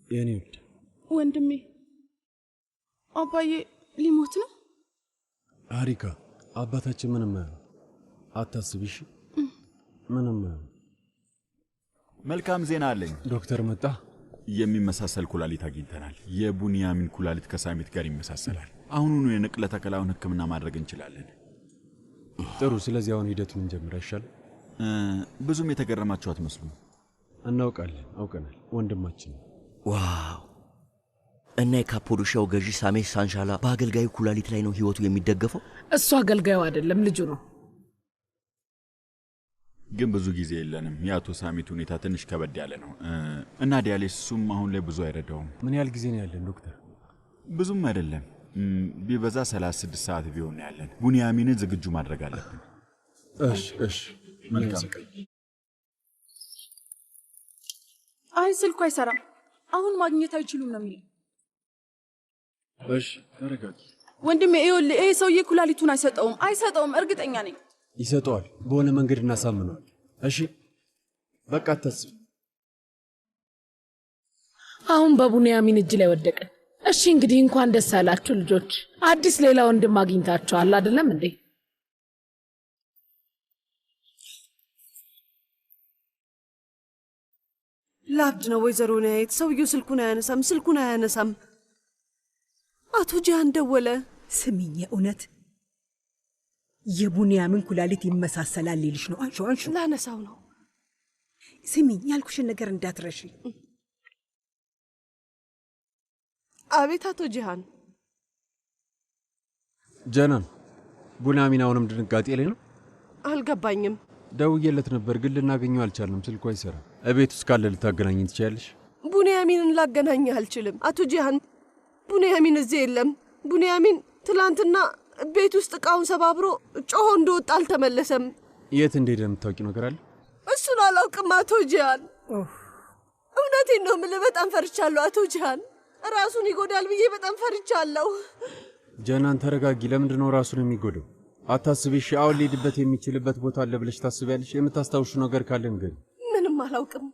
የኔውድ ወንድሜ አባዬ ሊሞት ነው አሪካ አባታችን ምንም አታስቢሽ ምንም መልካም ዜና አለኝ ዶክተር መጣ የሚመሳሰል ኩላሊት አግኝተናል የቡንያሚን ኩላሊት ከሳሚት ጋር ይመሳሰላል አሁኑኑ የንቅለ ተከላውን ህክምና ማድረግ እንችላለን ጥሩ ስለዚህ አሁን ሂደቱን እንጀምር አይሻል ብዙም የተገረማችሁ አትመስሉም እናውቃለን አውቀናል ወንድማችን ዋው እና የካፖዶሻው ገዢ ሳሜ ሳንሻላ በአገልጋዩ ኩላሊት ላይ ነው ህይወቱ የሚደገፈው እሱ አገልጋዩ አይደለም ልጁ ነው ግን ብዙ ጊዜ የለንም ያቶ ሳሚት ሁኔታ ትንሽ ከበድ ያለ ነው እና ዲያሊሲሱም አሁን ላይ ብዙ አይረዳውም ምን ያህል ጊዜ ነው ያለን ዶክተር ብዙም አይደለም ቢበዛ 36 ሰዓት ቢሆን ያለን ቡንያሚንን ዝግጁ ማድረግ አለብን እሺ መልካም አይ ስልኩ አይሰራም አሁን ማግኘት አይችሉም ነው የሚለው እሺ ተረጋጊ ወንድሜ ይሄ ሰውዬ ኩላሊቱን አይሰጠውም እርግጠኛ ነኝ ይሰጣል በሆነ መንገድ እናሳምነው እሺ በቃ አታስብ አሁን በቡንያሚን እጅ ላይ ወደቀ እሺ እንግዲህ እንኳን ደስ አላችሁ ልጆች አዲስ ሌላ ወንድም አግኝታችኋል አይደለም እንዴ ላብድ ነው ወይዘሮ ነይት ሰውየው ስልኩን አያነሳም አቶ ጃን ደወለ ስሚኝ እውነት የቡንያሚን ኩላሊት ይመሳሰላል ሊልሽ ነው አንሹ ላነሳው ነው ስሚኝ ያልኩሽን ነገር እንዳትረሺ አቤት አቶ ጃን ጀናን ቡንያሚን አሁንም ድንጋጤ ላይ ነው አልገባኝም ደውዬለት ነበር ግን ልናገኘው አልቻልንም ስልኩ አይሰራም እቤት ውስጥ ካለ ልታገናኝ ትችያለሽ ቡንያሚንን ላገናኝ አልችልም አቶ ጃን ቡንያሚን እዚህ የለም ቡንያሚን ትላንትና ቤት ውስጥ ቃውን ሰባብሮ ጮሆ እንደወጣ አልተመለሰም የት እንደሄደ የምታውቂ ነገር አለ እሱን አላውቅም አቶ ጃን እውነቴን ነው የምልህ በጣም ፈርቻለሁ አቶ ጃን ራሱን ይጎዳል ብዬ በጣም ፈርቻለሁ ጀናን ተረጋጊ ለምንድን ነው ራሱን የሚጎዳው አታስቢሽ አሁን ሊሄድበት የሚችልበት ቦታ አለ ብለሽ ታስቢያለሽ የምታስታውሹ ነገር ካለ እንግዲህ ምንም አላውቅም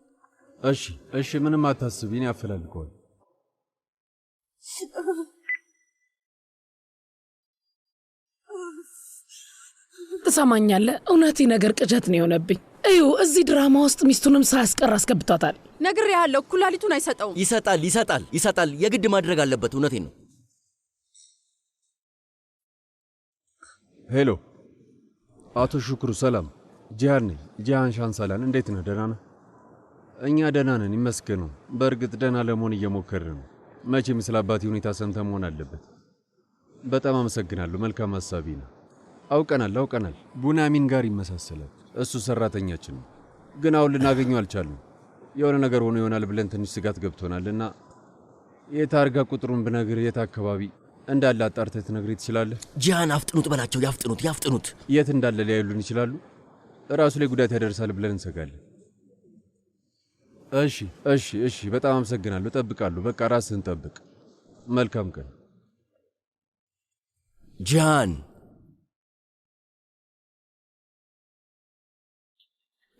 እሺ ምንም አታስቢ እኔ አፈላልቀዋል ትሰማኛለህ እውነቴ ነገር ቅጀት ነው የሆነብኝ እዩ እዚህ ድራማ ውስጥ ሚስቱንም ሳያስቀር አስገብቷታል ነግሬሃለሁ ኩላሊቱን አይሰጠውም ይሰጣል የግድ ማድረግ አለበት እውነቴን ነው ሄሎ አቶ ሽኩሩ ሰላም ጂያን ሻንሳላን እንዴት ነህ ደህና ነህ እኛ ደህና ነን ይመስገነው በእርግጥ ደህና ለመሆን እየሞከርን ነው መቼም ስለ አባቴ ሁኔታ ሰምተህ መሆን አለበት በጣም አመሰግናለሁ መልካም ሐሳቢ ነው አውቀናል ቡንያሚን ጋር ይመሳሰላል እሱ ሰራተኛችን ነው ግን አሁን ልናገኘው አልቻልንም የሆነ ነገር ሆኖ ይሆናል ብለን ትንሽ ስጋት ገብቶናልና የታርጋ ቁጥሩን ብነግር የት አካባቢ እንዳለ አጣርተህ ትነግረኝ ትችላለህ ጂያን አፍጥኑት በላቸው ያፍጥኑት የት እንዳለ ሊያዩልን ይችላሉ ራሱ ላይ ጉዳት ያደርሳል ብለን እንሰጋለን እሺ በጣም አመሰግናለሁ እጠብቃለሁ በቃ ራስህን ጠብቅ መልካም ቀን ጂያን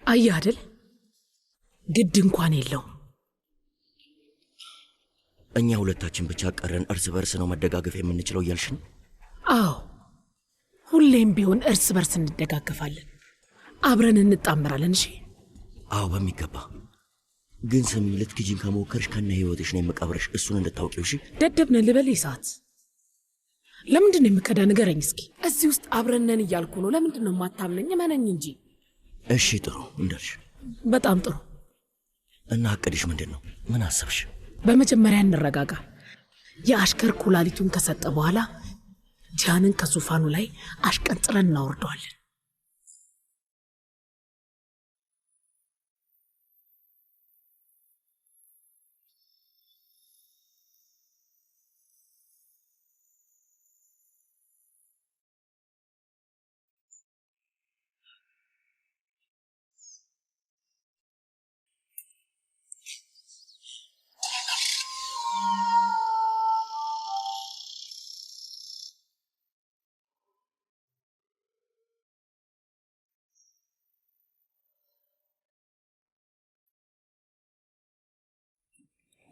አየህ አይደል ግድ እንኳን የለውም እኛ ሁለታችን ብቻ ቀረን እርስ በርስ ነው መደጋገፍ የምንችለው እያልሽን አዎ ሁሌም ቢሆን እርስ በርስ እንደጋገፋለን አብረን እንጣመራለን እሺ አዎ በሚገባ ግን ስሚ ልትክጂን ከሞከርሽ ከነ ህይወትሽ ነው የምቀብርሽ እሱን እንድታውቂው እሺ ደደብነ ልበል ይሳት ለምንድን ነው የምከዳ ንገረኝ እስኪ እዚህ ውስጥ አብረን ነን እያልኩ ነው ለምንድን ነው የማታምነኝ እመነኝ እንጂ እሺ ጥሩ እንዳልሽ በጣም ጥሩ እና አቅድሽ ምንድነው ምን አሰብሽ በመጀመሪያ እንረጋጋ የአሽከር ኩላሊቱን ከሰጠ በኋላ ጂያንን ከሱፋኑ ላይ አሽቀንጥረን እናወርደዋለን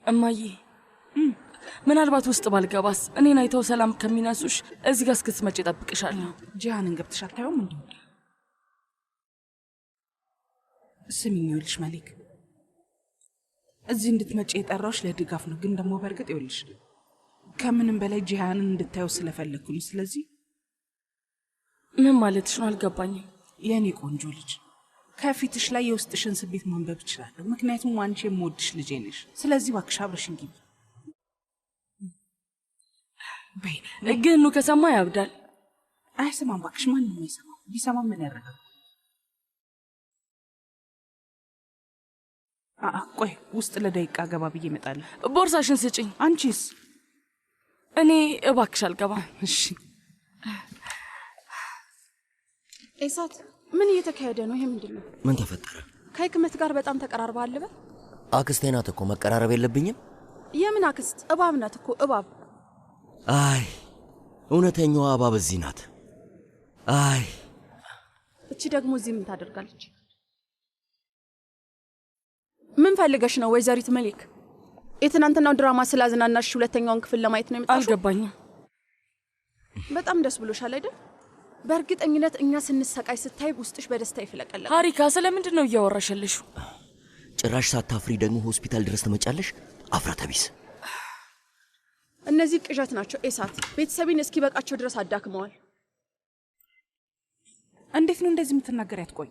እማዬ ምናልባት ውስጥ ባልገባስ እኔን አይተው ሰላም ከሚነሱሽ እዚህ ጋር እስክትመጪ እጠብቅሻለሁ። ጂሃንን ገብተሽ አታየውም እንዴ? ስሚኝ ይኸውልሽ መሊክ፣ እዚህ እንድትመጪ የጠራሁሽ ለድጋፍ ነው። ግን ደግሞ በእርግጥ ይኸውልሽ ከምንም በላይ ጂሃንን እንድታየው ስለፈለግኩ ነው። ስለዚህ ምን ማለትሽ ነው? አልገባኝም። የኔ ቆንጆ ልጅ ከፊትሽ ላይ የውስጥሽን ስሜት ማንበብ እችላለሁ። ምክንያቱም አንቺ የምወድሽ ልጄ ነሽ። ስለዚህ እባክሽ አብረሽኝ ግቢ። ግን ከሰማ ያብዳል። አይሰማም እባክሽ፣ ማንም አይሰማም። ቢሰማ ምን ያደርጋል? ቆይ ውስጥ ለደቂቃ ገባ ብዬ እመጣለሁ። ቦርሳሽን ስጭኝ። አንቺስ? እኔ እባክሽ አልገባም። እሺ። ኤሳት ምን እየተካሄደ ነው? ይሄ ምንድን ነው? ምን ተፈጠረ? ከህክመት ጋር በጣም ተቀራርበሃል በል። አክስቴ ናት እኮ መቀራረብ የለብኝም? የምን አክስት? እባብ ናት እኮ እባብ። አይ እውነተኛዋ እባብ እዚህ ናት። አይ እቺ ደግሞ እዚህ ምን ታደርጋለች? ምን ፈልገሽ ነው ወይዘሪት መሊክ? የትናንትናው ድራማ ስላዝናናሽ ሁለተኛውን ክፍል ለማየት ነው የመጣሽው? አልገባኝም። በጣም ደስ ብሎሻል አይደል? በእርግጠኝነት እኛ ስንሰቃይ ስታይ ውስጥሽ በደስታ ይፈለቀላል። ሀሪካ ስለምንድን ነው እያወራሽልሽው? ጭራሽ ሳታፍሪ ደግሞ ሆስፒታል ድረስ ትመጫለሽ? አፍረተቢስ። እነዚህ ቅዠት ናቸው ኤሳት። ቤተሰቤን እስኪበቃቸው ድረስ አዳክመዋል። እንዴት ነው እንደዚህ የምትናገሪያት? ቆይ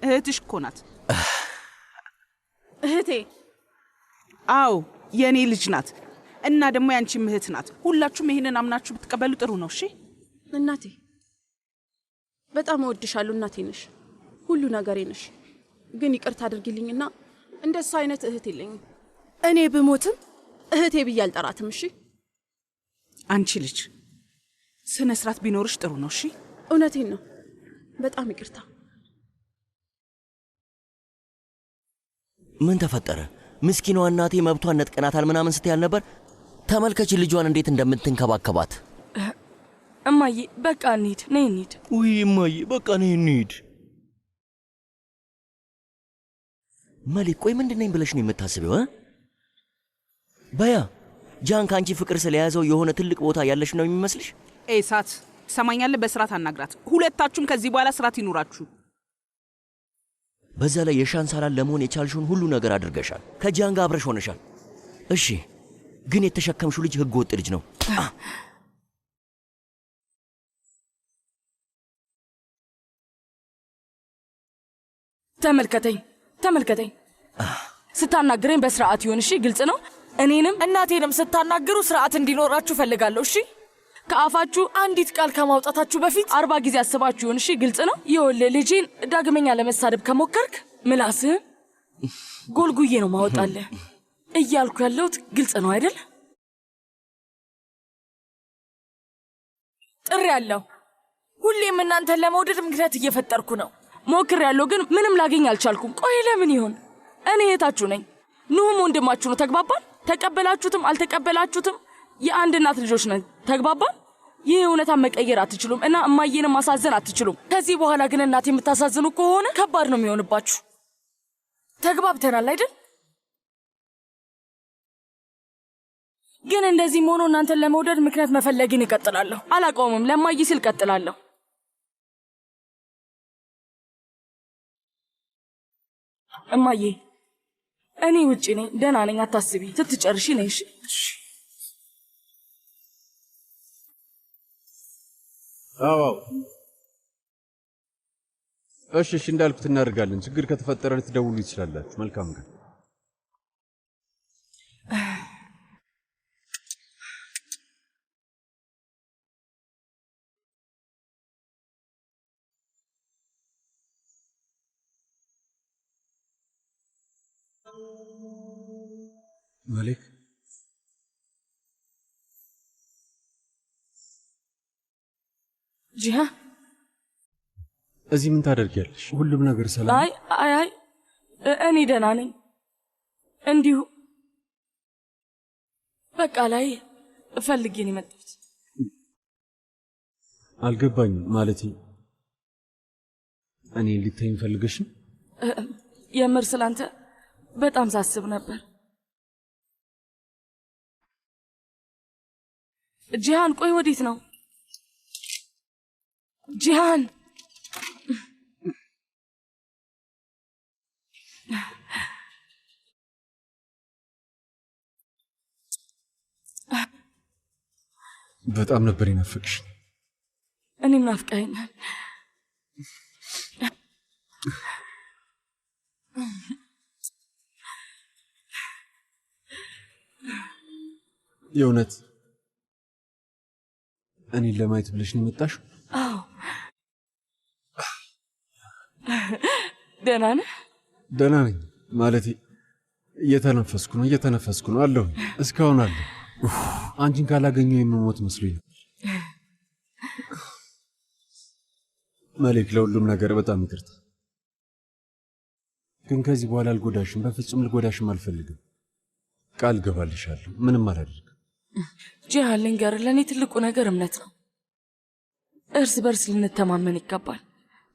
እህትሽ እኮ ናት። እህቴ? አዎ የኔ ልጅ ናት እና ደግሞ ያንቺም እህት ናት። ሁላችሁም ይሄንን አምናችሁ ብትቀበሉ ጥሩ ነው። እሺ እናቴ፣ በጣም እወድሻለሁ። እናቴ ነሽ፣ ሁሉ ነገሬ ነሽ። ግን ይቅርታ አድርጊልኝና እንደሱ አይነት እህት የለኝም። እኔ ብሞትም እህቴ ብዬ አልጠራትም። እሺ አንቺ ልጅ ስነ ስርዓት ቢኖርሽ ጥሩ ነው። እሺ እውነቴን ነው። በጣም ይቅርታ። ምን ተፈጠረ? ምስኪኗ እናቴ መብቷን ነጥቀናታል ምናምን ስትያል ነበር። ተመልከች ልጇን እንዴት እንደምትንከባከባት። እማዬ በቃ እንሂድ። ነይ እንሂድ። ውይ እማዬ በቃ ነይ እንሂድ። መሊክ ቆይ ምንድን ነኝ ብለሽ ነው የምታስቢው? በያ ጃን ከአንቺ ፍቅር ስለያዘው የሆነ ትልቅ ቦታ ያለሽ ነው የሚመስልሽ? ኤሳት ሰማኛለ፣ በስርዓት አናግራት። ሁለታችሁም ከዚህ በኋላ ስርዓት ይኑራችሁ። በዛ ላይ የሻንሳላን ለመሆን የቻልሽውን ሁሉ ነገር አድርገሻል። ከጃን ጋር አብረሽ ሆነሻል። እሺ ግን የተሸከምሽው ልጅ ህገ ወጥ ልጅ ነው። ተመልከተኝ። ስታናግረኝ በስርዓት ይሁን። እሺ ግልጽ ነው። እኔንም እናቴንም ስታናግሩ ስርዓት እንዲኖራችሁ ፈልጋለሁ። እሺ ከአፋችሁ አንዲት ቃል ከማውጣታችሁ በፊት 40 ጊዜ አስባችሁ ይሁን። እሺ ግልጽ ነው። ይኸውልህ ልጄን ዳግመኛ ለመሳደብ ከሞከርክ ምላስህን ጎልጉዬ ነው ማወጣለህ። እያልኩ ያለሁት ግልጽ ነው አይደል? ጥሪ ያለው ሁሌም እናንተን ለመውደድ ምክንያት እየፈጠርኩ ነው። ሞክሬያለሁ ግን ምንም ላገኝ አልቻልኩም። ቆይ ለምን ይሆን? እኔ እህታችሁ ነኝ፣ ኑሁም ወንድማችሁ ነው። ተግባባን? ተቀበላችሁትም አልተቀበላችሁትም የአንድ እናት ልጆች ነን። ተግባባን? ይህ እውነታ መቀየር አትችሉም እና እማዬንም ማሳዘን አትችሉም። ከዚህ በኋላ ግን እናት የምታሳዝኑ ከሆነ ከባድ ነው የሚሆንባችሁ። ተግባብተናል አይደል? ግን እንደዚህም ሆኖ እናንተን ለመውደድ ምክንያት መፈለግን እቀጥላለሁ። አላቆምም። ለማዬ ስል እቀጥላለሁ። እማዬ እኔ ውጪ ነኝ፣ ደህና ነኝ፣ አታስቢ። ስትጨርሺ ነይ። እሺ አዎ እሺ፣ እንዳልኩት እናደርጋለን። ችግር ከተፈጠረ ልትደውሉ ይችላላችሁ። መልካም ቀን። መሊክ ጂሃን እዚህ ምን ታደርጊያለሽ? ሁሉም ነገር ሰላም? አይ እኔ ደህና ነኝ። እንዲሁ በቃ ላይ ፈልጌ ነው የመጣሁት። አልገባኝም። ማለቴ እኔ ልታይኝ ፈልገሽ ነው? የምር ስላንተ በጣም ሳስብ ነበር። ጂሃን ቆይ፣ ወዴት ነው ጂሃን? በጣም ነበር የናፈቅሽ። እኔም ናፍቀኸኛል። የእውነት እኔን ለማየት ብለሽ ነው የመጣሽው? አዎ። ደህና ነህ? ደህና ነኝ። ማለቴ እየተነፈስኩ ነው አለሁ። እስካሁን አለሁ። አንቺን ካላገኘሁ የምሞት መስሎኝ ነው። መሌክ፣ ለሁሉም ነገር በጣም ይቅርታ። ግን ከዚህ በኋላ አልጎዳሽም፣ በፍጹም ልጎዳሽም አልፈልግም። ቃል ገባልሻለሁ፣ ምንም አላደርግም። ጂሃን ልንገርህ፣ ለእኔ ትልቁ ነገር እምነት ነው። እርስ በርስ ልንተማመን ይገባል።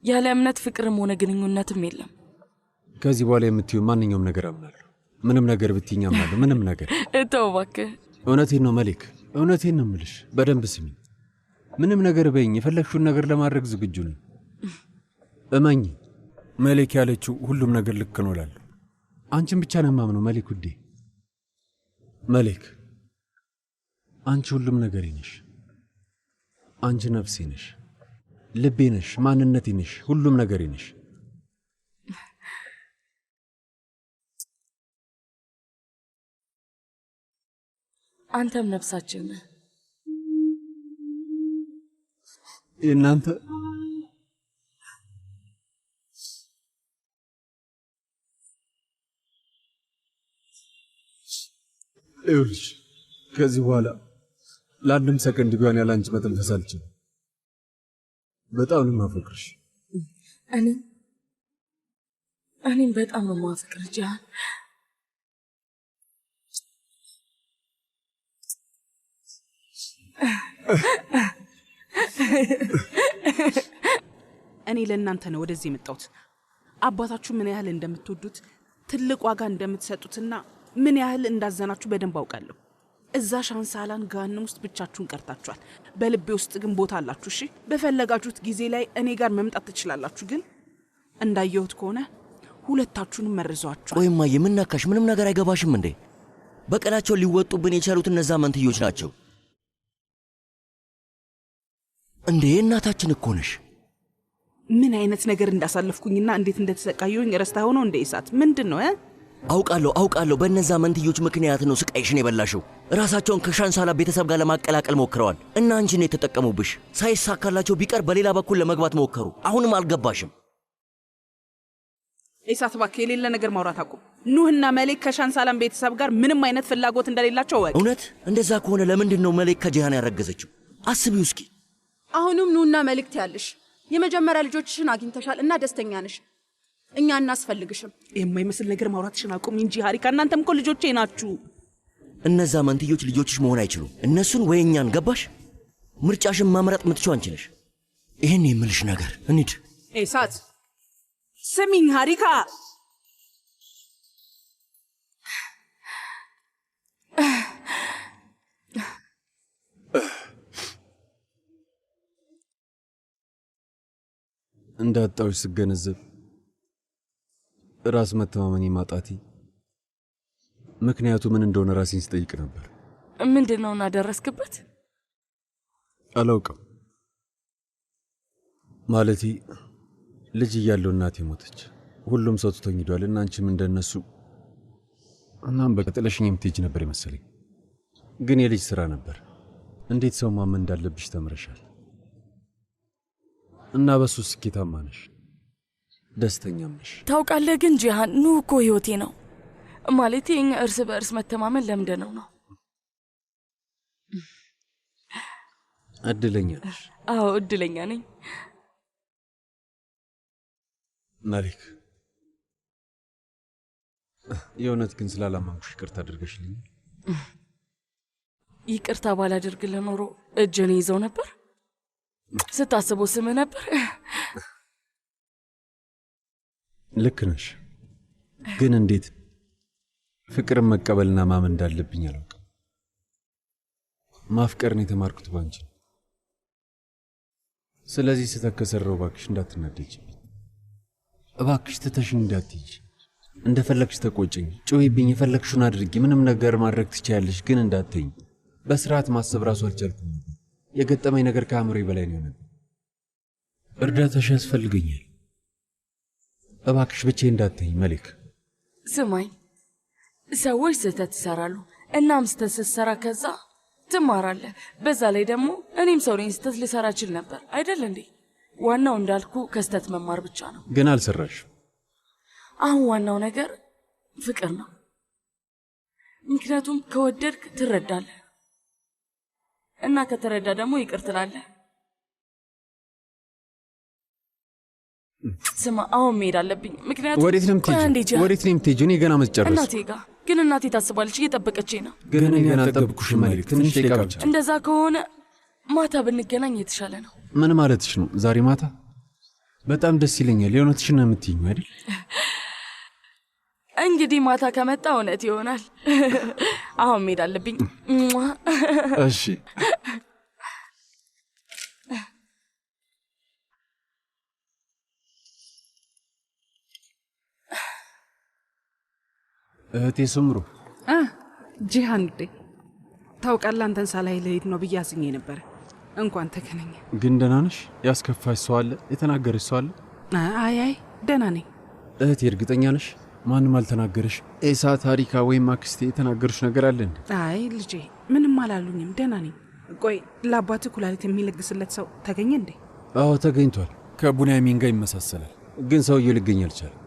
ያለ እምነት ፍቅርም ሆነ ግንኙነትም የለም። ከዚህ በኋላ የምትዩ ማንኛውም ነገር አምናለሁ። ምንም ነገር ብትይኝ አምናለሁ። ምንም ነገር። ተው እባክህ። እውነቴን ነው መሌክ፣ እውነቴን ነው የምልሽ። በደንብ ስሚ። ምንም ነገር በይኝ፣ የፈለግሽውን ነገር ለማድረግ ዝግጁ ነኝ። እመኝ። መሌክ ያለችው ሁሉም ነገር ልክ ነው እላለሁ። አንቺን ብቻ ነው የማምነው መሌክ ውዴ። መሌክ፣ አንቺ ሁሉም ነገሬ ነሽ። አንቺ ነፍሴ ነሽ፣ ልቤ ነሽ፣ ማንነቴ ነሽ፣ ሁሉም ነገሬ ነሽ። አንተም ነፍሳችን ነህ። እናንተ ይኸውልሽ፣ ከዚህ በኋላ ለአንድም ሰከንድ ቢሆን ያለ አንቺ መተንፈስ አልችልም። በጣም ነው የማፈቅርሽ። እኔም በጣም ነው የማፈቅርህ ጂሃን። እኔ ለእናንተ ነው ወደዚህ የመጣሁት። አባታችሁ ምን ያህል እንደምትወዱት ትልቅ ዋጋ እንደምትሰጡትና ምን ያህል እንዳዘናችሁ በደንብ አውቃለሁ። እዛ ሻንሳላን ገሃነም ውስጥ ብቻችሁን ቀርታችኋል። በልቤ ውስጥ ግን ቦታ አላችሁ። እሺ፣ በፈለጋችሁት ጊዜ ላይ እኔ ጋር መምጣት ትችላላችሁ። ግን እንዳየሁት ከሆነ ሁለታችሁንም መርዘዋችኋል። ቆይ እማዬ፣ ምን ነካሽ? ምንም ነገር አይገባሽም እንዴ? በቀላቸው ሊወጡብን የቻሉት እነዛ መንትዮች ናቸው እንዴ? እናታችን እኮ ነሽ። ምን አይነት ነገር እንዳሳለፍኩኝና እንዴት እንደተሰቃየሁኝ ረስተኸው ነው እንደ ኢሳት? ምንድን ነው? አውቃለሁ። በእነዛ መንትዮች ምክንያት ነው ስቃይሽን የበላሽው። ራሳቸውን ከሻንሳላ ቤተሰብ ጋር ለማቀላቀል ሞክረዋል እና አንቺን የተጠቀሙብሽ። ሳይሳካላቸው ቢቀር በሌላ በኩል ለመግባት ሞከሩ። አሁንም አልገባሽም? ኢሳት እባክህ የሌለ ነገር ማውራት አቁም። ኑህና መሌክ ከሻንሳላን ቤተሰብ ጋር ምንም አይነት ፍላጎት እንደሌላቸው ወቅ። እውነት? እንደዛ ከሆነ ለምንድን ነው መሌክ ከጂሃን ያረገዘችው? አስቢው እስኪ። አሁንም ኑና መልእክት ያለሽ የመጀመሪያ ልጆችሽን አግኝተሻል እና ደስተኛ ነሽ። እኛ እናስፈልግሽም። የማይመስል ነገር ማውራትሽን አቁም እንጂ ሀሪካ፣ እናንተም እኮ ልጆቼ ናችሁ። እነዛ መንትዮች ልጆችሽ መሆን አይችሉም። እነሱን ወይ እኛን። ገባሽ? ምርጫሽን ማምረጥ ምትችው አንቺ ነሽ። ይህን የምልሽ ነገር እንሂድ። ኢሳት ስሚኝ ሀሪካ፣ እንዳጣዎች ስገነዘብ ራስ መተማመን ማጣቴ ምክንያቱ ምን እንደሆነ ራሴን ስጠይቅ ነበር። ምንድን ነው እናደረስክበት? አላውቅም። ማለቴ ልጅ እያለሁ እናቴ ሞተች። ሁሉም ሰው ትቶኝ ሄዷል እና አንቺም እንደነሱ። እናም በቃ ጥለሽኝ የምትሄጂ ነበር የመሰለኝ። ግን የልጅ ስራ ነበር። እንዴት ሰው ማመን እንዳለብሽ ተምረሻል እና በሱ ስኬታማ ነሽ፣ ደስተኛም ነሽ። ታውቃለህ ግን ጂሃን፣ ኑ እኮ ህይወቴ ነው። ማለቴ እኛ እርስ በእርስ መተማመን ለምደነው ነው። እድለኛ ነሽ። አዎ እድለኛ ነኝ። መሌክ፣ የእውነት ግን ስላላማንኩሽ ይቅርታ አድርገሽልኝ። ይቅርታ ባላደርግልህ ኖሮ እጅን ይዘው ነበር። ስታስበው ስምህ ነበር። ልክ ነሽ። ግን እንዴት ፍቅርን መቀበልና ማመን እንዳለብኝ አላውቅም። ማፍቀርን የተማርኩት ባንቺ ነው። ስለዚህ ስተከሰረው እባክሽ እንዳትናደጂ። እባክሽ ትተሽኝ እንዳትሄጂ። እንደፈለግሽ ተቆጭኝ፣ ጮይብኝ፣ የፈለግሽውን አድርጊ። ምንም ነገር ማድረግ ትችያለሽ፣ ግን እንዳትይኝ። በስርዓት ማሰብ ራሱ አልቻልኩም ነበር። የገጠመኝ ነገር ከአእምሮዬ በላይ ነው ነበር። እርዳታሽ ያስፈልገኛል። እባክሽ ብቻዬን እንዳትይኝ መሊክ። ስማኝ፣ ሰዎች ስህተት ይሰራሉ። እናም ስህተት ስትሰራ ከዛ ትማራለህ። በዛ ላይ ደግሞ እኔም ሰው ነኝ፣ ስህተት ልሰራ እችል ነበር አይደል እንዴ? ዋናው እንዳልኩ ከስህተት መማር ብቻ ነው። ግን አልሰራሽም። አሁን ዋናው ነገር ፍቅር ነው። ምክንያቱም ከወደድክ ትረዳለህ እና ከተረዳ ደግሞ ይቅር ትላለህ። ስማ፣ አሁን መሄድ አለብኝ። ምክንያቱም ወዴት ነው የምትሄጂው? ወዴት ነው የምትሄጂው? እኔ ገና መስጨረስ እናቴ ጋር ግን እናቴ ታስባለች፣ እየጠበቀችኝ ነው። ግን እኔ ገና አልጠብኩሽም መሊክ፣ ትንሽ ደቂቃ ብቻ። እንደዛ ከሆነ ማታ ብንገናኝ የተሻለ ነው። ምን ማለትሽ ነው? ዛሬ ማታ? በጣም ደስ ይለኛል። የእውነትሽን ነው የምትይኝ አይደል? እንግዲህ ማታ ከመጣ እውነት ይሆናል። አሁን መሄድ አለብኝ። እሺ። እህቴ ስምሩ። ጂሃን ውዴ፣ ታውቃለህ አንተን ሳላይ ልሄድ ነው ብዬ አዝኜ ነበረ። እንኳን ተገናኘ። ግን ደህና ነሽ? ያስከፋሽ ሰው አለ? የተናገረሽ ሰው አለ? አይ ደህና ነኝ። እህቴ እርግጠኛ ነሽ? ማንም አልተናገረሽ? ኤሳ፣ ታሪካ ወይም አክስቴ የተናገሩሽ ነገር አለ እንዴ? አይ ልጄ ምንም አላሉኝም፣ ደህና ነኝ። ቆይ ለአባትህ ኩላሊት የሚለግስለት ሰው ተገኘ እንዴ? አዎ ተገኝቷል። ከቡንያሚን ጋር ይመሳሰላል፣ ግን ሰውየው ሊገኝ አልቻለም።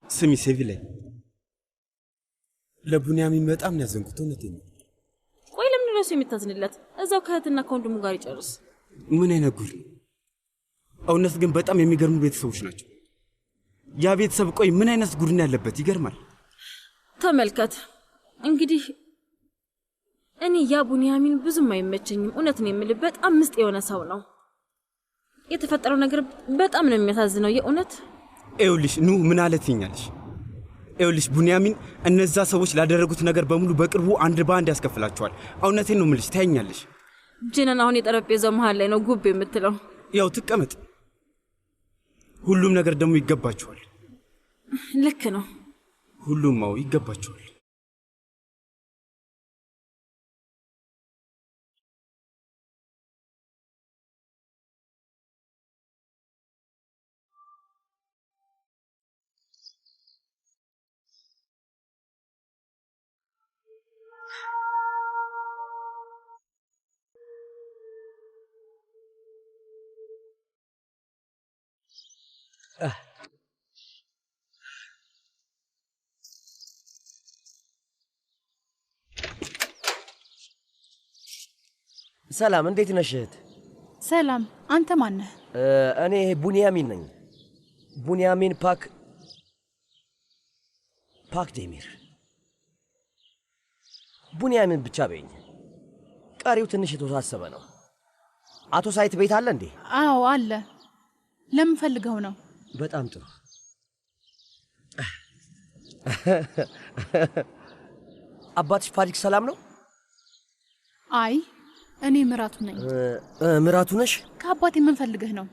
ስሚ ሴቪላይ፣ ለቡንያሚን በጣም ያዘንኩት እውነቴን ነው። ቆይ ለምን ነው የምታዝንለት? እዛው ከእህትና ከወንድሙ ጋር ይጨርስ። ምን አይነት ጉድ! እውነት ግን በጣም የሚገርሙ ቤተሰቦች ናቸው። ያ ቤተሰብ ቆይ ምን አይነት ጉድ ነው ያለበት? ይገርማል። ተመልከት እንግዲህ እኔ ያ ቡንያሚን ብዙም አይመቸኝም። እውነት ነው የምልህ፣ በጣም ምስጥ የሆነ ሰው ነው። የተፈጠረው ነገር በጣም ነው የሚያሳዝነው የእውነት። ኤውልሽ ኑ ምን አለት ይኛልሽ? ኤውልሽ ቡንያሚን እነዛ ሰዎች ላደረጉት ነገር በሙሉ በቅርቡ አንድ በአንድ ያስከፍላቸዋል። እውነቴን ነው የምልሽ። ታይኛለሽ። ጅነን አሁን የጠረጴዛው መሃል ላይ ነው ጉብ የምትለው። ያው ትቀመጥ። ሁሉም ነገር ደግሞ ይገባቸዋል። ልክ ነው። ሁሉም ይገባቸዋል። ሰላም፣ እንዴት ነሽ እህት? ሰላም፣ አንተ ማን ነህ? እኔ ቡንያሚን ነኝ። ቡንያሚን ፓክ ዴሚር። ቡንያሚን ብቻ በይኝ። ቀሪው ትንሽ የተወሳሰበ ነው። አቶ ሳይት ቤት አለ እንዴ? አዎ አለ። ለምን ፈልገው ነው? በጣም ጥሩ። አባትሽ ፋሪክ ሰላም ነው? አይ እኔ ምራቱ ነኝ። ምራቱ ነሽ? ከአባቴ ምን ፈልገህ ነው?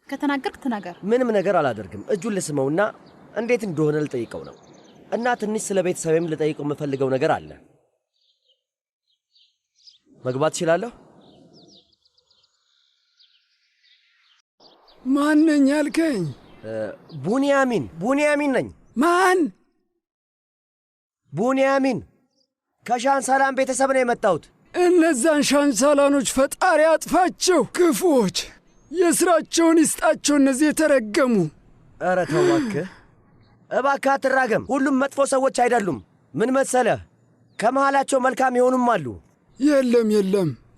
ከተናገርክ ተናገር። ምንም ነገር አላደርግም። እጁን ልስመውና እንዴት እንደሆነ ልጠይቀው ነው። እና ትንሽ ስለ ቤተሰቤም ልጠይቀው የምፈልገው ነገር አለ። መግባት እችላለሁ? ማን ነኝ ያልከኝ? ቡንያሚን ነኝ። ማን? ቡንያሚን። ከሻንሳላን ቤተሰብ ነው የመጣሁት። እነዛን ሻንሳላኖች ፈጣሪ አጥፋቸው፣ ክፉዎች፣ የሥራቸውን ይስጣቸው እነዚህ የተረገሙ። ኧረ ተው እባክህ አትራገም። ሁሉም መጥፎ ሰዎች አይደሉም። ምን መሰለህ፣ ከመሃላቸው መልካም የሆኑም አሉ።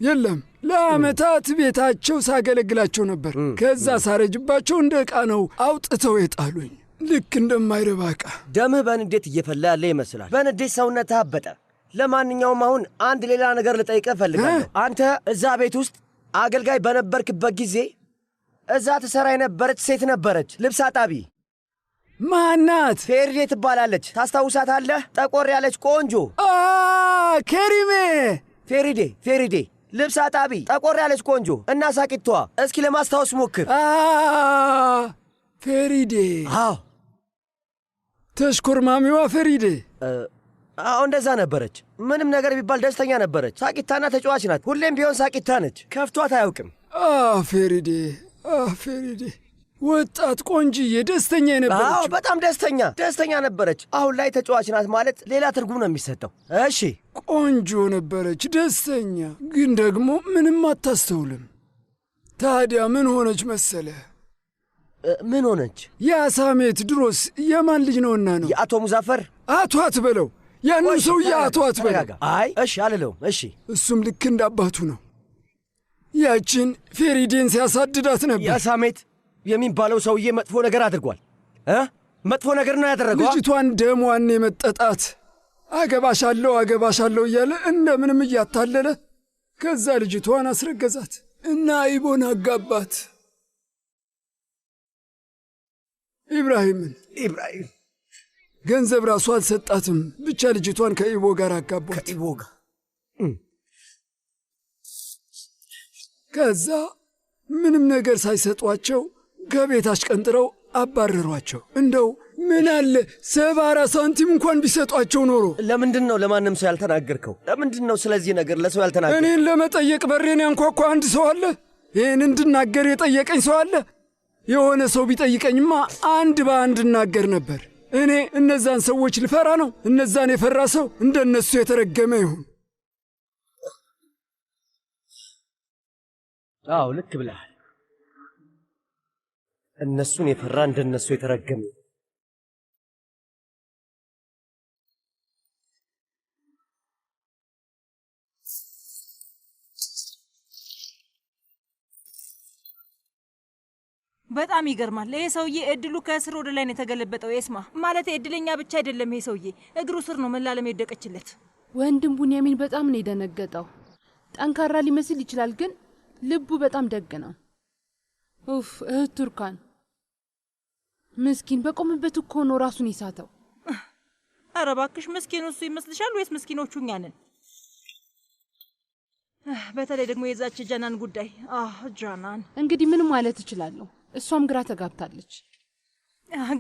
የለም። ለዓመታት ቤታቸው ሳገለግላቸው ነበር። ከዛ ሳረጅባቸው እንደ ዕቃ ነው አውጥተው የጣሉኝ፣ ልክ እንደማይረባ ዕቃ። ደምህ በንዴት እየፈላ ያለ ይመስላል። በንዴት ሰውነትህ አበጠ። ለማንኛውም አሁን አንድ ሌላ ነገር ልጠይቅህ እፈልጋለሁ። አንተ እዛ ቤት ውስጥ አገልጋይ በነበርክበት ጊዜ እዛ ትሰራ የነበረች ሴት ነበረች፣ ልብስ አጣቢ። ማናት? ፌሪዴ ትባላለች። ታስታውሳታለህ? ጠቆር ያለች ቆንጆ። ከሪሜ። ፌሪዴ ልብስ አጣቢ፣ ጠቆር ያለች ቆንጆ እና ሳቂቷ። እስኪ ለማስታወስ ሞክር። ፌሪዴ። አዎ፣ ተሽኮርማሚዋ ፌሪዴ። አዎ እንደዛ ነበረች። ምንም ነገር ቢባል ደስተኛ ነበረች። ሳቂታና ተጫዋች ናት። ሁሌም ቢሆን ሳቂታ ነች። ከፍቷት አያውቅም። ፌሪዴ ወጣት ቆንጅዬ፣ ደስተኛ የነበረች። አዎ በጣም ደስተኛ ነበረች። አሁን ላይ ተጫዋች ናት ማለት ሌላ ትርጉም ነው የሚሰጠው። እሺ ቆንጆ ነበረች፣ ደስተኛ፣ ግን ደግሞ ምንም አታስተውልም። ታዲያ ምን ሆነች መሰለ? ምን ሆነች? የአሳሜት ድሮስ የማን ልጅ ነውና ነው? የአቶ ሙዛፈር። አቶ አትበለው፣ ያንን ሰውዬ አቶ አትበለው። አይ እሺ አልለውም። እሺ እሱም ልክ እንዳባቱ ነው። ያችን ፌሪዴን ሲያሳድዳት ነበር። የአሳሜት የሚባለው ሰውዬ መጥፎ ነገር አድርጓል። መጥፎ ነገር ነው ያደረገው። ልጅቷን ደሟን የመጠጣት አገባሻለሁ እያለ እንደምንም እያታለለ ከዛ ልጅቷን አስረገዛት እና ኢቦን አጋባት። ኢብራሂም ገንዘብ ራሱ አልሰጣትም። ብቻ ልጅቷን ከኢቦ ጋር አጋቧት። ከኢቦ ጋር ከዛ ምንም ነገር ሳይሰጧቸው ከቤት አሽቀንጥረው አባረሯቸው። እንደው ምን አለ 70 ሳንቲም እንኳን ቢሰጧቸው ኖሮ። ለምንድን ነው ለማንም ሰው ያልተናገርከው? ለምንድን ነው ስለዚህ ነገር ለሰው ያልተናገርከው? እኔን ለመጠየቅ በሬን ያንኳኳ አንድ ሰው አለ? ይህን እንድናገር የጠየቀኝ ሰው አለ? የሆነ ሰው ቢጠይቀኝማ አንድ በአንድ እናገር ነበር። እኔ እነዛን ሰዎች ልፈራ ነው? እነዛን የፈራ ሰው እንደነሱ የተረገመ ይሁን። አዎ ልክ ብለሃል። እነሱን የፈራ እንደነሱ የተረገመ። በጣም ይገርማል። ይሄ ሰውዬ እድሉ ከስር ወደ ላይ ነው የተገለበጠው። የስማ ማለት እድለኛ ብቻ አይደለም። ይሄ ሰውዬ እግሩ ስር ነው መላለም የደቀችለት። ወንድም ቡንያሚን በጣም ነው የደነገጠው። ጠንካራ ሊመስል ይችላል፣ ግን ልቡ በጣም ደግ ነው። ኡፍ እህት ቱርካን ምስኪን በቆምበት እኮ ነው ራሱን ይሳተው። ኧረ እባክሽ ምስኪኑ እሱ ይመስልሻል ወይስ ምስኪኖቹ እኛ ነን? በተለይ ደግሞ የዛች ጃናን ጉዳይ። ጃናን እንግዲህ ምን ማለት እችላለሁ? እሷም ግራ ተጋብታለች።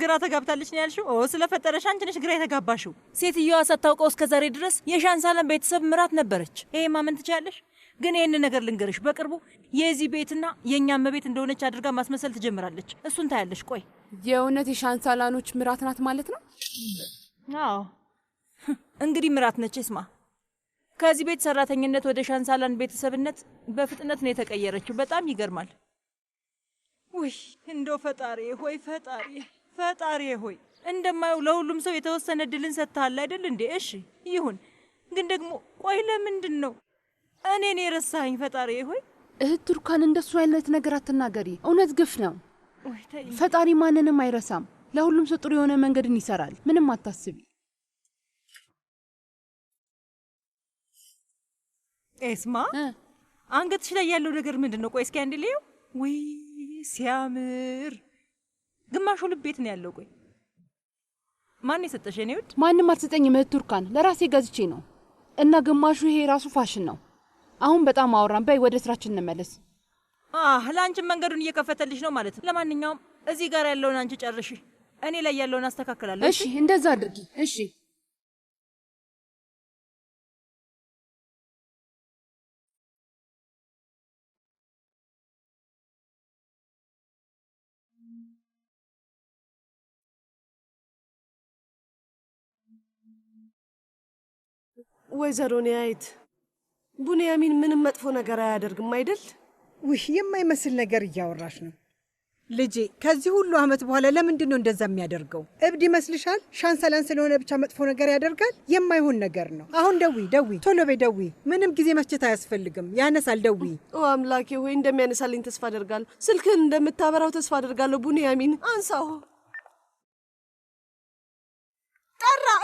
ግራ ተጋብታለች ነው ያልሽው? ስለፈጠረሽ አንቺ ነሽ ግራ የተጋባሽው። ሴትዮዋ ሳታውቀው እስከዛሬ ድረስ የሻንሳለን ቤተሰብ ምራት ነበረች። ይሄ ማመን ትችያለሽ? ግን ይህን ነገር ልንገርሽ፣ በቅርቡ የዚህ ቤትና የእኛም ቤት እንደሆነች አድርጋ ማስመሰል ትጀምራለች። እሱን ታያለሽ። ቆይ የእውነት የሻንሳላኖች ምራት ናት ማለት ነው? አዎ እንግዲህ ምራት ነች። ስማ ከዚህ ቤት ሰራተኝነት ወደ ሻንሳላን ቤተሰብነት በፍጥነት ነው የተቀየረችው። በጣም ይገርማል። ውይ እንደው ፈጣሪ ሆይ ፈጣሪ ሆይ፣ እንደማየው ለሁሉም ሰው የተወሰነ ድልን ሰጥተሃል አይደል እንዴ? እሺ ይሁን፣ ግን ደግሞ ቆይ ለምንድን ነው እኔን የረሳኸኝ? ፈጣሪ ሆይ። እህት ቱርካን እንደሱ አይነት ነገር አትናገሪ። እውነት ግፍ ነው። ፈጣሪ ማንንም አይረሳም። ለሁሉም ሰው ጥሩ የሆነ መንገድን ይሰራል። ምንም አታስቢ። ኤስማ አንገትሽ ላይ ያለው ነገር ምንድን ነው? ቆይ እስኪ አንድ ልየው። ውይ ሲያምር! ግማሹ ልብ ቤት ነው ያለው። ቆይ ማን የሰጠሽ? እኔ ውድ ማንም አልሰጠኝም እህት ቱርካን፣ ለራሴ ገዝቼ ነው። እና ግማሹ ይሄ ራሱ ፋሽን ነው። አሁን በጣም አወራን። በይ ወደ ስራችን እንመለስ። ለአንቺም መንገዱን እየከፈተልሽ ነው ማለት ነው። ለማንኛውም እዚህ ጋር ያለውን አንቺ ጨርሺ፣ እኔ ላይ ያለውን አስተካክላለሁ። እሺ እንደዛ አድርጊ። እሺ ወይዘሮ ኒያይት፣ ቡንያሚን ምንም መጥፎ ነገር አያደርግም አይደል? ውህ የማይመስል ነገር እያወራሽ ነው ልጄ። ከዚህ ሁሉ ዓመት በኋላ ለምንድን ነው እንደዛ የሚያደርገው? እብድ ይመስልሻል? ሻንሰላን ስለሆነ ብቻ መጥፎ ነገር ያደርጋል? የማይሆን ነገር ነው። አሁን ደዊ፣ ቶሎ በይ ደዊ። ምንም ጊዜ መስጨት አያስፈልግም። ያነሳል። ደዊ። አምላኬ ሆይ እንደሚያነሳልኝ ተስፋ አደርጋለሁ። ስልክህን እንደምታበራው ተስፋ አደርጋለሁ። ቡንያሚን አንሳው።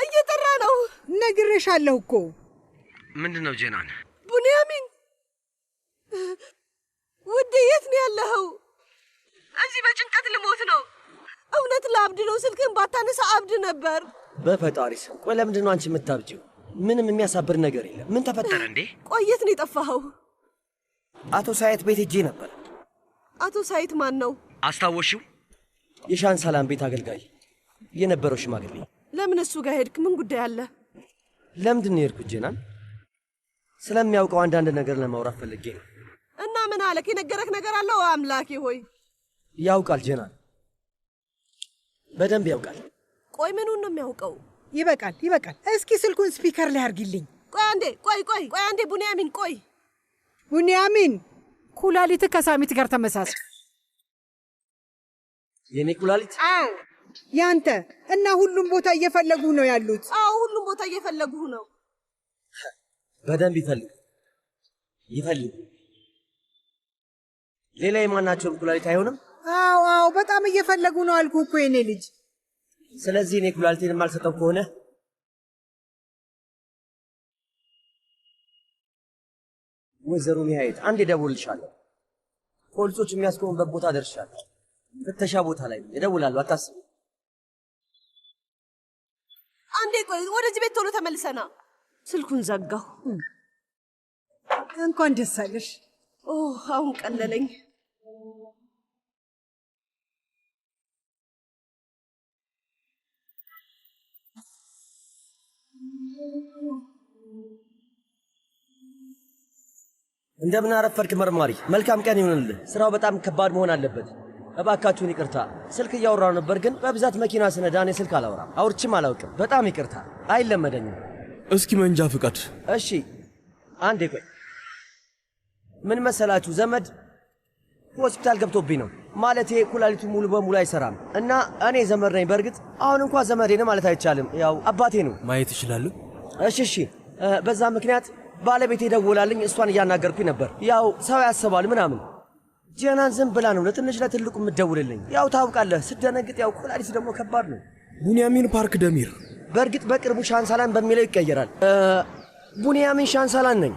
እየጠራ ነው። ነግሬሻለሁ እኮ። ምንድን ነው ጄናን? ቡንያሚን ውዴ የት ነው ያለኸው? እዚህ በጭንቀት ልሞት ነው። እውነት ለአብድ ነው። ስልክን ባታነሳ አብድ ነበር። በፈጣሪ ስም ቆይ፣ ለምንድን ነው አንቺ የምታብጂው? ምንም የሚያሳብር ነገር የለም። ምን ተፈጠረ እንዴ? ቆይ የት ነው የጠፋኸው? አቶ ሳይት ቤት ሄጄ ነበር። አቶ ሳይት ማን ነው? አስታወሽው? የሻንሳላን ቤት አገልጋይ የነበረው ሽማግሌ። ለምን እሱ ጋር ሄድክ? ምን ጉዳይ አለ? ለምንድን ነው የሄድኩት ጄናን? ስለሚያውቀው አንዳንድ ነገር ለማውራት ፈልጌ ነው። እና ምን አለክ? የነገረክ ነገር አለው? አምላኬ ሆይ ያውቃል ጄናን፣ በደንብ ያውቃል። ቆይ ምኑን ነው የሚያውቀው? ይበቃል ይበቃል። እስኪ ስልኩን ስፒከር ላይ አርጊልኝ። ቆይ አንዴ፣ ቆይ አንዴ። ቡንያሚን ቆይ። ቡንያሚን ኩላሊት ከሳሚት ጋር ተመሳሳይ። የኔ ኩላሊት? አዎ ያንተ። እና ሁሉም ቦታ እየፈለጉ ነው ያሉት። አዎ ሁሉም ቦታ እየፈለጉ ነው። በደንብ ይፈልጉ። ሌላ የማናቸውም ኩላሊት አይሆንም? አዎ በጣም እየፈለጉ ነው አልኩ እኮ የኔ ልጅ። ስለዚህ እኔ ኩላሊቴን የማልሰጠው ከሆነ ወይዘሮ ኒሃየት አንድ እደውልልሻለሁ። ፖሊሶች የሚያስቆሙበት ቦታ ደርሻለሁ። ፍተሻ ቦታ ላይ እደውላለሁ፣ አታስቢ። አንዴ ቆይ፣ ወደዚህ ቤት ቶሎ ተመልሰና። ስልኩን ዘጋሁ። እንኳን ደስ አለሽ። አሁን ቀለለኝ። እንደምን አረፈድክ መርማሪ። መልካም ቀን ይሁንልህ። ስራው በጣም ከባድ መሆን አለበት። እባካችሁን ይቅርታ። ስልክ እያወራሁ ነበር፣ ግን በብዛት መኪና ስነዳ እኔ ስልክ አላወራም፣ አውርቼም አላውቅም። በጣም ይቅርታ፣ አይለመደኝም። እስኪ መንጃ ፍቃድ። እሺ አንዴ ቆይ። ምን መሰላችሁ፣ ዘመድ ሆስፒታል ገብቶብኝ ነው። ማለቴ ኩላሊቱ ሙሉ በሙሉ አይሰራም እና እኔ ዘመድ ነኝ። በእርግጥ አሁን እንኳን ዘመዴ ነው ማለት አይቻልም፣ ያው አባቴ ነው። ማየት እችላለሁ? እሺ። በዛ ምክንያት ባለቤቴ ደወላልኝ። እሷን እያናገርኩኝ ነበር። ያው ሰው ያስባል ምናምን። ጄናን ዝም ብላ ነው ለትንሽ ለትልቁ የምትደውልልኝ። ያው ታውቃለህ፣ ስደነግጥ ያው ኩላሊት ደግሞ ከባድ ነው። ቡንያሚን ፓርክ ደሚር። በእርግጥ በቅርቡ ሻንሳላን በሚለው ይቀየራል። ቡንያሚን ሻንሳላን ነኝ።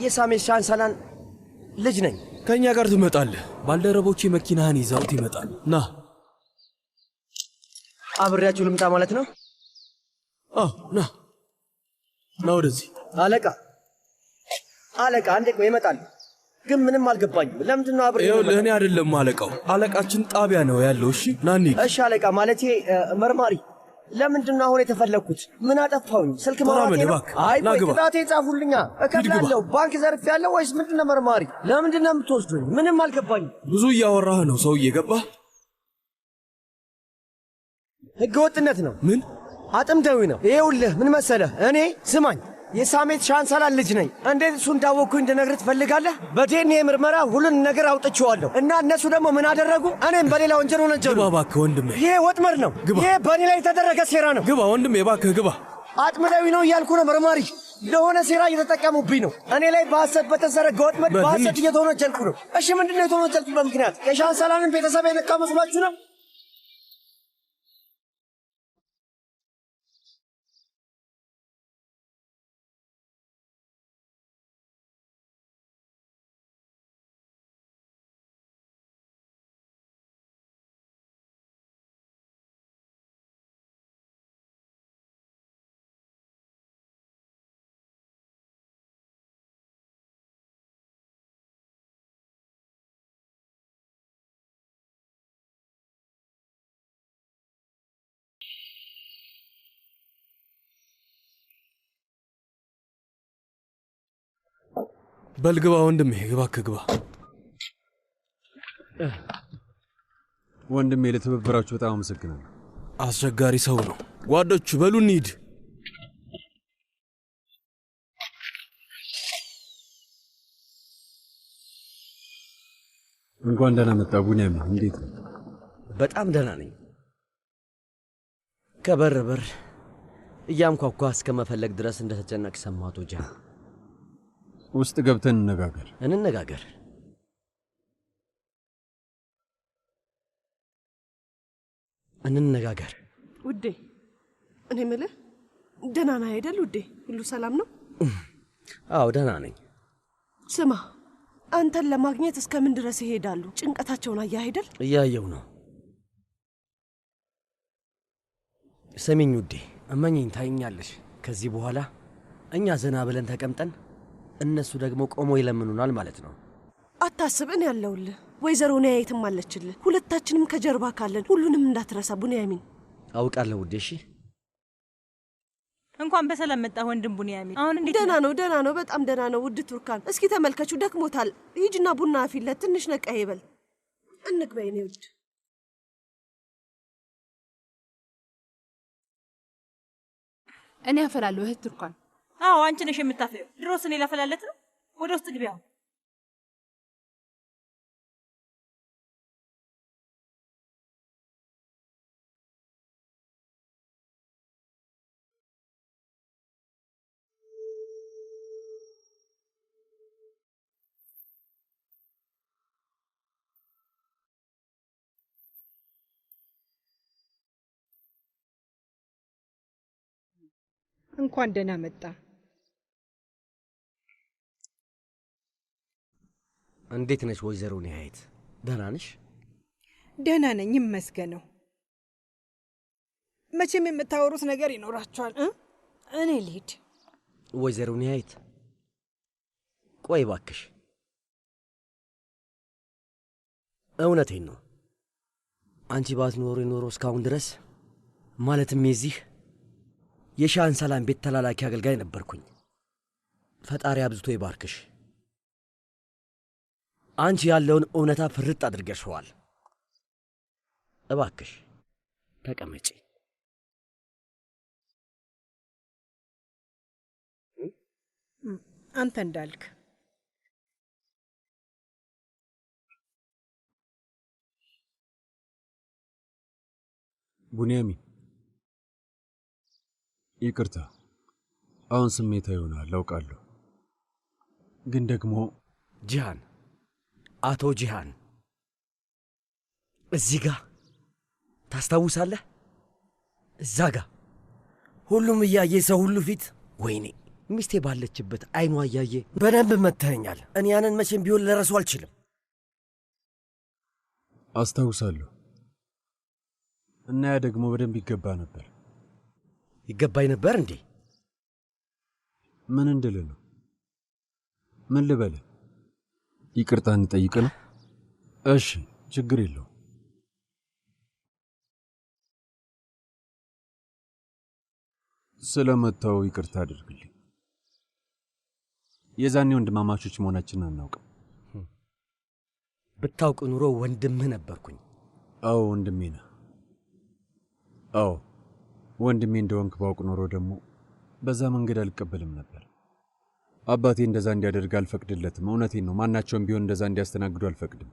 የሳሜት ሻንሳላን ልጅ ነኝ። ከእኛ ጋር ትመጣለህ። ባልደረቦቼ መኪናህን ይዘውት ይመጣል። ና አብሬያችሁ ልምጣ ማለት ነው? ና ወደዚህ። አለቃ አንዴ ቆይ፣ ይመጣል። ግን ምንም አልገባኝም። ለምንድን ነው አብሬ? ይኸውልህ እኔ አይደለም አለቃው፣ አለቃችን ጣቢያ ነው ያለው። እሺ ና እንሂድ። እሺ አለቃ። ማለቴ መርማሪ፣ ለምንድን ነው አሁን የተፈለግኩት? ምን አጠፋሁኝ? ስልክ ማውራቴ ነው? አይ ቆይ፣ ቅጣቴ ጻፉልኛ፣ እከፍላለሁ። ባንክ ዘርፍ ያለው ወይስ ምንድን ነው? መርማሪ፣ ለምንድን ነው የምትወስዱኝ? ምንም አልገባኝም። ብዙ እያወራህ ነው ሰውዬ፣ ገባህ? ህገ ወጥነት ነው። ምን አጥምደዊ ነው። ይኸውልህ ምን መሰለህ፣ እኔ ስማኝ፣ የሳሜት ሻንሳላን ልጅ ነኝ። እንዴት እሱ እንዳወቅኩኝ እንድነግርህ ትፈልጋለህ? በዲኤንኤ ምርመራ ሁሉን ነገር አውጥቼዋለሁ እና እነሱ ደግሞ ምን አደረጉ? እኔም በሌላ ወንጀል ሆነጀሉ። ግባ እባክህ ወንድሜ። ይሄ ወጥመድ ነው። ይሄ በእኔ ላይ የተደረገ ሴራ ነው። ግባ ወንድሜ እባክህ ግባ። አጥምደዊ ነው እያልኩ ነው መርማሪ። ለሆነ ሴራ እየተጠቀሙብኝ ነው። እኔ ላይ በሐሰት በተዘረጋ ወጥመድ በሐሰት እየተወነጀልኩ ነው። እሺ ምንድን ነው የተወነጀልኩበት ምክንያት? የሻንሳላንን ቤተሰብ የነካ መስሏችሁ ነው? በል ግባ ወንድሜ፣ እባክህ ግባ። ወንድሜ ለትብብራችሁ በጣም አመሰግናለሁ። አስቸጋሪ ሰው ነው። ጓዶቹ በሉ እንሂድ። እንኳን ደህና መጣ ቡንያሚን። እንዴት ነው? በጣም ደህና ነኝ። ከበር በር እያንኳኳ እስከ መፈለግ ድረስ እንደተጨነቅ ሰማቶ ጃ ውስጥ ገብተን እንነጋገር። ውዴ፣ እኔ የምልህ ደህና ነህ አይደል? ውዴ፣ ሁሉ ሰላም ነው? አዎ ደህና ነኝ። ስማ፣ አንተን ለማግኘት እስከምን ድረስ ይሄዳሉ? ጭንቀታቸውን አየህ አይደል? እያየው ነው። ስሚኝ ውዴ፣ እመኝኝ፣ ታይኛለሽ። ከዚህ በኋላ እኛ ዘና ብለን ተቀምጠን እነሱ ደግሞ ቆሞ ይለምኑናል ማለት ነው። አታስብን፣ ያለውልህ ወይዘሮ ኒያየትም አለችልህ። ሁለታችንም ከጀርባ ካለን ሁሉንም እንዳትረሳ ቡንያሚን። አውቃለሁ ውዴ። እሺ እንኳን በሰላም መጣ ወንድም ቡንያሚን። አሁን እንዴት ደህና ነው? ደህና ነው፣ በጣም ደህና ነው ውድ ቱርካን። እስኪ ተመልከቹ፣ ደክሞታል። ሂጂና ቡና አፊለት፣ ትንሽ ነቃ ይበል። እንግባ የኔ ውድ። እኔ አፈላለሁ እህት ቱርካን። አዎ አንቺ ነሽ የምታፈየው። ድሮስ እኔ ላፈላለት ነው። ወደ ውስጥ ግቢያው። እንኳን ደህና መጣ። እንዴት ነሽ ወይዘሮ ኒያየት? ደህና ነሽ? ደህና ነኝ ይመስገነው። መቼም የምታወሩት ነገር ይኖራችኋል። እኔ ልሂድ። ወይዘሮ ኒያየት ቆይ ባክሽ። እውነቴን ነው። አንቺ ባትኖሪ ኖሮ እስካሁን ድረስ ማለትም የዚህ የሻን ሰላም ቤት ተላላኪ አገልጋይ ነበርኩኝ። ፈጣሪ አብዝቶ ይባርክሽ። አንቺ ያለውን እውነታ ፍርጥ አድርገሽዋል። እባክሽ ተቀመጪ። አንተ እንዳልክ። ቡንያሚን ይቅርታ፣ አሁን ስሜታ ይሆናል አውቃለሁ። ግን ደግሞ ጂሃን፣ አቶ ጂሃን እዚህ ጋ ታስታውሳለህ? እዛ ጋ ሁሉም እያየ ሰው ሁሉ ፊት ወይኔ ሚስቴ ባለችበት አይኗ እያየ በደንብ መተኸኛል። እኔ ያንን መቼም ቢሆን ልረሱ አልችልም። አስታውሳለሁ። እና ያ ደግሞ በደንብ ይገባ ነበር። ይገባኝ ነበር እንዴ? ምን እንድል ነው? ምን ልበል? ይቅርታ እንጠይቅ ነው? እሺ ችግር የለው። ስለመጣው ይቅርታ አድርግልኝ። የዛኔ ወንድማማቾች መሆናችንን አናውቅም። ብታውቅ ኑሮ ወንድምህ ነበርኩኝ። አዎ ወንድሜ ነህ። አዎ ወንድሜ እንደሆንክ ባውቅ ኖሮ ደግሞ በዛ መንገድ አልቀበልም ነበር። አባቴ እንደዛ እንዲያደርግ አልፈቅድለትም። እውነቴን ነው። ማናቸውም ቢሆን እንደዛ እንዲያስተናግዱ አልፈቅድም።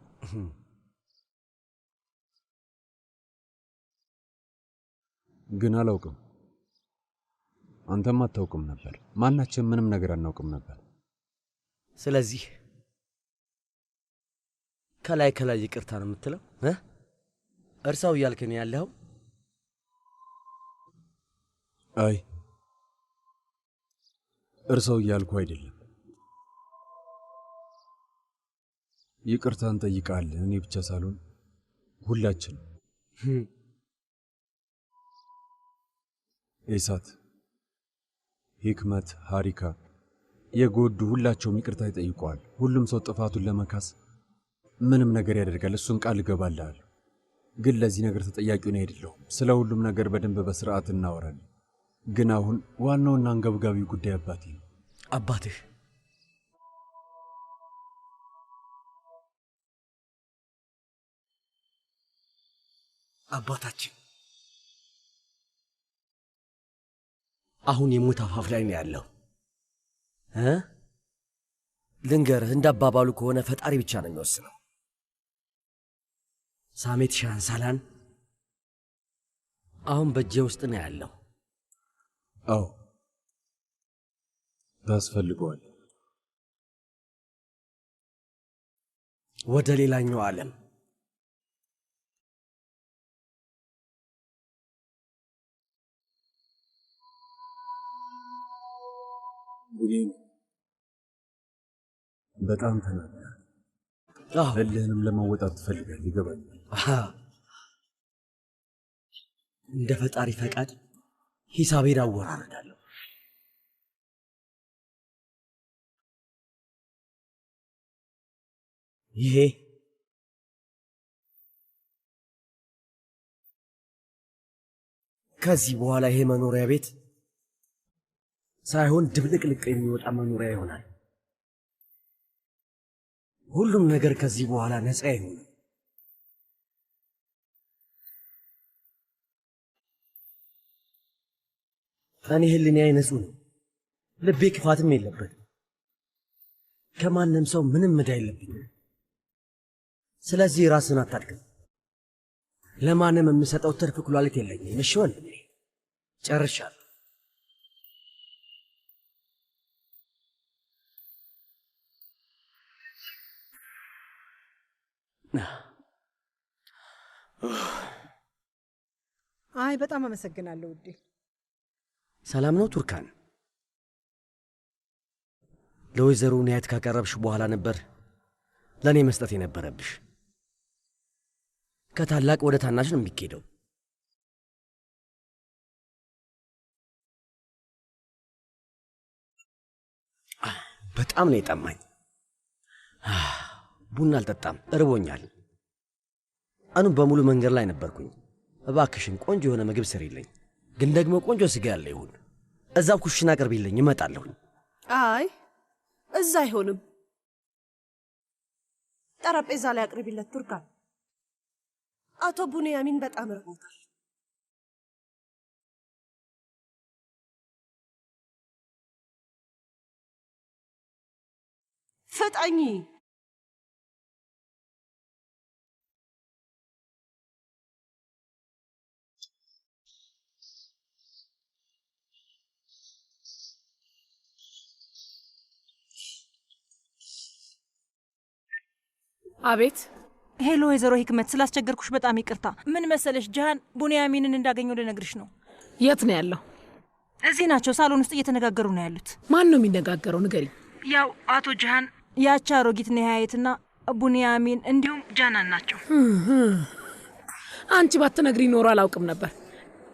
ግን አላውቅም። አንተም አታውቅም ነበር። ማናችን ምንም ነገር አናውቅም ነበር። ስለዚህ ከላይ ከላይ ይቅርታ ነው የምትለው? እርሳው እያልክ ነው ያለኸው? አይ እርሳው እያልኩ አይደለም። ይቅርታ እንጠይቃለን። እኔ ብቻ ሳልሆን ሁላችን። ኤሳት፣ ሂክመት፣ ሃሪካ የጎዱ ሁላቸውም ይቅርታ ይጠይቀዋል። ሁሉም ሰው ጥፋቱን ለመካስ ምንም ነገር ያደርጋል። እሱን ቃል እገባልሃለሁ። ግን ለዚህ ነገር ተጠያቂውን አይደለሁም። ስለ ሁሉም ነገር በደንብ በስርዓት እናወራለን። ግን አሁን ዋናውና አንገብጋቢው ጉዳይ አባቴ ነው። አባትህ? አባታችን አሁን የሞት አፋፍ ላይ ነው ያለው። ልንገርህ፣ እንዳባባሉ ከሆነ ፈጣሪ ብቻ ነው የሚወስነው። ሳሜት ሻንሳላን አሁን በእጄ ውስጥ ነው ያለው። አዎ ታስፈልገዋል። ወደ ሌላኛው ዓለም በጣም ተናግረሃል። እልህንም ለመወጣት ትፈልጋለህ፣ ይገባኛል። እንደ ፈጣሪ ፈቃድ ሂሳቤን አወራርዳለሁ። ይሄ ከዚህ በኋላ ይሄ መኖሪያ ቤት ሳይሆን ድብልቅልቅ የሚወጣ መኖሪያ ይሆናል። ሁሉም ነገር ከዚህ በኋላ ነፃ ይሆናል። እኔ ህሊናዬ ንጹህ ነው። ልቤ ክፋትም የለበትም። ከማንም ሰው ምንም ዕዳ የለብኝም። ስለዚህ ራስን አታድክም። ለማንም የምሰጠው ትርፍ ኩላሊት የለኝም። እሺ ወንድሜ፣ ጨርሻለሁ። አይ በጣም አመሰግናለሁ ውዴ። ሰላም ነው ቱርካን? ለወይዘሮ ኒያት ካቀረብሽ በኋላ ነበር ለእኔ መስጠት የነበረብሽ። ከታላቅ ወደ ታናሽ ነው የሚኬደው። በጣም ነው የጠማኝ። ቡና አልጠጣም፣ እርቦኛል። ቀኑን በሙሉ መንገድ ላይ ነበርኩኝ። እባክሽን ቆንጆ የሆነ ምግብ ስሪልኝ፣ ግን ደግሞ ቆንጆ ስጋ ያለ ይሁን። እዛው ኩሽና አቅርቢልኝ፣ እመጣለሁኝ። አይ እዛ አይሆንም። ጠረጴዛ ላይ አቅርቢለት ቱርካን። አቶ ቡንያሚን በጣም ርቦታል። ፍጠኝ። አቤት። ሄሎ ወይዘሮ ሂክመት፣ ስላስቸገርኩሽ በጣም ይቅርታ። ምን መሰለሽ ጃሃን ቡንያሚንን እንዳገኘው ልነግርሽ ነው። የት ነው ያለው? እዚህ ናቸው፣ ሳሎን ውስጥ እየተነጋገሩ ነው ያሉት። ማን ነው የሚነጋገረው? ንገሪኝ። ያው አቶ ጃሃን፣ ያቺ አሮጊት ነሃየትና ቡንያሚን እንዲሁም ጃናን ናቸው። አንቺ ባትነግሪ ኖሮ አላውቅም ነበር።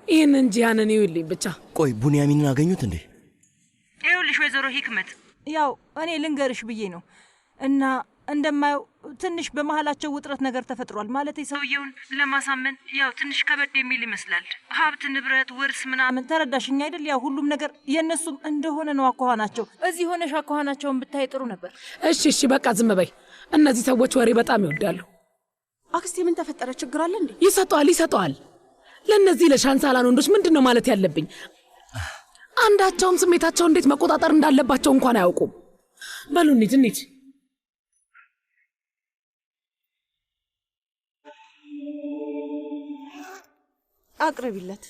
ይህንን ጃሃንን ይውልኝ ብቻ። ቆይ ቡንያሚንን አገኙት እንዴ? ይኸውልሽ ወይዘሮ ሂክመት፣ ያው እኔ ልንገርሽ ብዬ ነው እና እንደማየው ትንሽ በመሃላቸው ውጥረት ነገር ተፈጥሯል። ማለት ሰውየውን ለማሳመን ያው ትንሽ ከበድ የሚል ይመስላል። ሀብት፣ ንብረት፣ ውርስ ምናምን ተረዳሽኝ አይደል? ያው ሁሉም ነገር የእነሱም እንደሆነ ነው አኳኋናቸው። እዚህ ሆነሽ አኳኋናቸውን ብታይ ጥሩ ነበር። እሺ እሺ፣ በቃ ዝም በይ። እነዚህ ሰዎች ወሬ በጣም ይወዳሉ። አክስቴ ምን ተፈጠረ? ችግር አለ እንዴ? ይሰጠዋል። ለእነዚህ ለሻንሳላን ወንዶች ምንድን ነው ማለት ያለብኝ? አንዳቸውም ስሜታቸው እንዴት መቆጣጠር እንዳለባቸው እንኳን አያውቁም። በሉ እንሂድ። አቅርቢለት።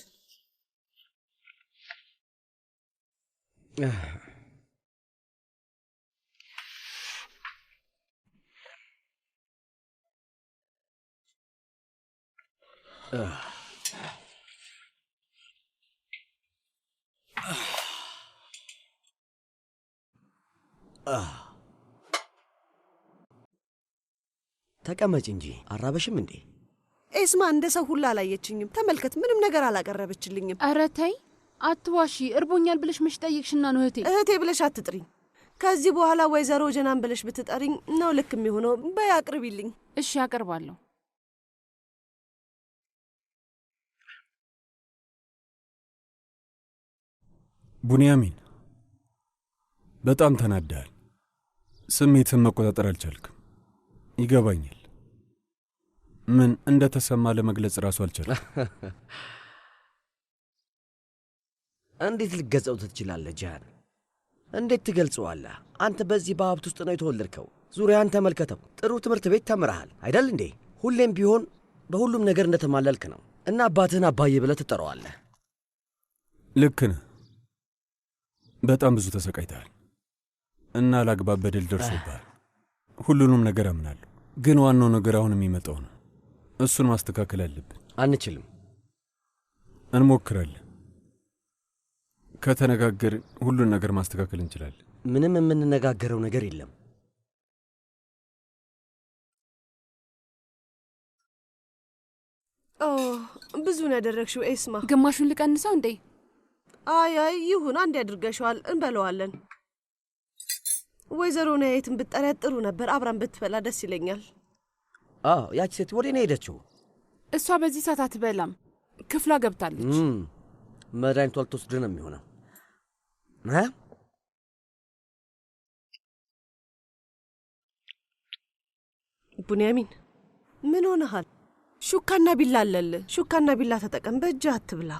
ተቀመጭ እንጂ አራበሽም እንዴ? ኤስማ እንደ ሰው ሁላ አላየችኝም። ተመልከት፣ ምንም ነገር አላቀረበችልኝም። ኧረ ተይ አትዋሺ። እርቦኛል ብለሽ መች ጠየቅሽና ነው እህቴ? እህቴ ብለሽ አትጥሪኝ። ከዚህ በኋላ ወይዘሮ ጀናን ብለሽ ብትጠሪኝ ነው ልክ የሚሆነው። በይ አቅርቢልኝ። እሺ አቀርባለሁ። ቡንያሚን በጣም ተናደሃል። ስሜትን መቆጣጠር አልቻልክም። ይገባኛል። ምን እንደተሰማ ለመግለጽ ራሱ አልቻልኩም። እንዴት ልትገልጸው ትችላለህ ጃን? እንዴት ትገልጸዋለህ? አንተ በዚህ በሀብት ውስጥ ነው የተወለድከው። ዙሪያን ተመልከተው። ጥሩ ትምህርት ቤት ተምረሃል አይደል እንዴ? ሁሌም ቢሆን በሁሉም ነገር እንደተማለልክ ነው እና አባትህን አባዬ ብለህ ትጠራዋለህ። ልክ ነህ። በጣም ብዙ ተሰቃይተሃል እና ላግባብ በደል ደርሶብሃል። ሁሉንም ነገር አምናለሁ፣ ግን ዋናው ነገር አሁን የሚመጣው ነው። እሱን ማስተካከል አለብን። አንችልም። እንሞክራለን። ከተነጋገር ሁሉን ነገር ማስተካከል እንችላለን። ምንም የምንነጋገረው ነገር የለም። ብዙ ነው ያደረግሽው ኤስማ። ግማሹን ልቀንሰው እንዴ? አይ ይሁን፣ አንድ ያድርገሽዋል፣ እንበለዋለን። ወይዘሮ ነየትን ብትጠሪያት ጥሩ ነበር፣ አብራን ብትበላ ደስ ይለኛል። ያቺ ሴት ወዴት ነው ሄደችው? እሷ በዚህ ሰዓት አትበላም፣ ክፍሏ ገብታለች። መድኃኒቷ ልትወስድ ነው የሚሆነው። ቡንያሚን ምን ሆነሃል? ሹካና ቢላ አለልህ። ሹካና ቢላ ተጠቀም፣ በእጅህ አትብላ።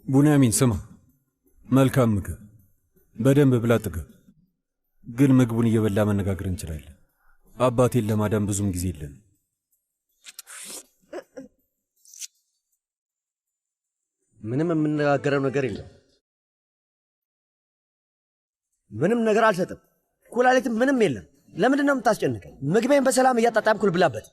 ቡንያሚን ስማ፣ መልካም ምግብ በደንብ ብላ ጥገብ። ግን ምግቡን እየበላ መነጋገር እንችላለን። አባቴን ለማዳን ብዙም ጊዜ የለን። ምንም የምንነጋገረው ነገር የለም። ምንም ነገር አልሰጥም። ኩላሊትም ምንም የለም። ለምንድን ነው የምታስጨንቀኝ? ምግቤን በሰላም እያጣጣምኩ ልብላበት።